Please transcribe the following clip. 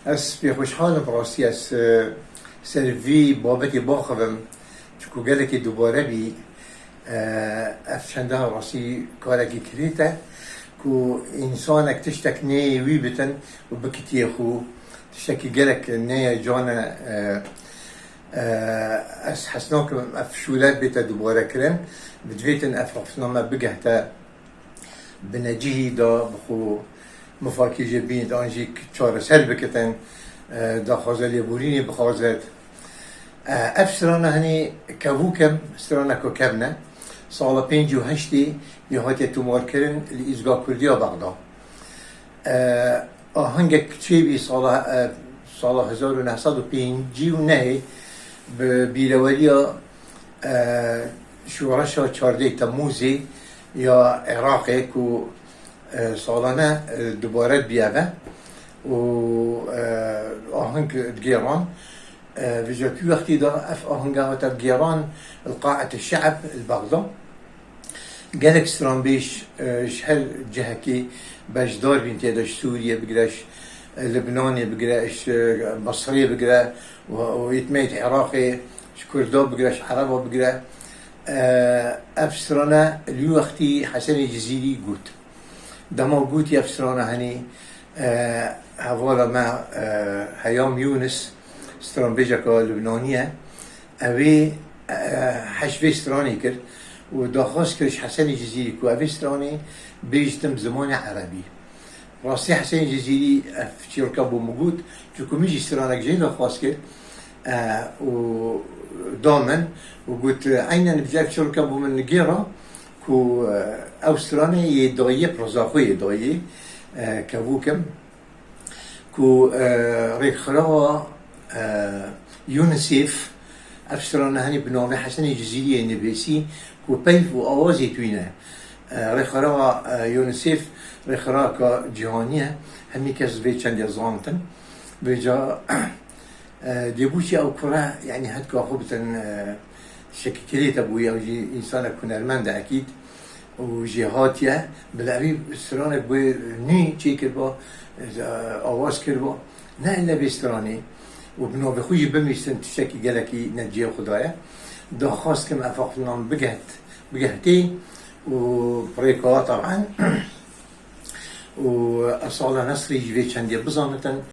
اس في خوشحال براسي اس سيرفي بابتي باخذم شكو قالك دوباره بي افشندها راسي كاركي كريتا كو انسانك تشتك ني ويبتن وبكتي اخو تشتكي قالك ني جانا اس حسناكم افشولات بيتا دوباره كرن بدفيتن افرفنا ما بقهتا بنجيه دا بخو مفاكي جبين دانجيك چار سر بكتن دا خازل يبوريني بخازت افسرانا هني كوكب سرانا كوكبنا سالا 58 يهاتي تومار كرن لإزگاه كرديا بغدا آهنگك چيبي سالا 1959 ببيلواليا شورشا 14 تموزي يا عراقي كو سالانه دوباره بیاوه و آهنگ گیران وجاتی وقتی دا اف آهنگ هاتا گیران القاعة الشعب البغضاء قالك ستران بيش شهر جهكي باش دار بين تيداش سوريا بقراش لبناني بقراش مصري بقرا ويتميت عراقي كردا بقراش عربا بقرا افسرانا الوقتي حسن الجزيري قوت دما قوت يفسرانا هني هوالا مع هيام يونس ستران بيجاكا لبنانية اوي حشوي ستراني كر وداخاس كرش حسن الجزيري كو اوي ستراني بيجتم زمان عربي راسي حسن الجزيري في شركابو موجود تكو ميجي سترانك جاي داخاس كر ودامن وقلت عينا نبجاك شركابو من الجيرة كو أوستراني يدعي برزاخو يدعي كوكم كو ريك خلاوا يونسيف أوسترانا هني بنامه حسن الجزيري النبيسي كو بيف وأوازي توينه ريك خلاوا يونسيف ريك خلاوا جهانية همي كاس بيت شند زانتن بيجا ديبوشي أو كرة يعني هتكا خبتن شكليت أبويا وجي إنسان أكون الماندا أكيد وجهاتيا بالعريب استرانك بوي ني تشي كربا آواز كربا نا إلا بستراني وبنو بخوي بميستن تشكي جالكي نجيه خدايا دا خاص كم أفاقنا بجهتي وبريكا طبعا وأصالة نصري جويت شندي بزانتن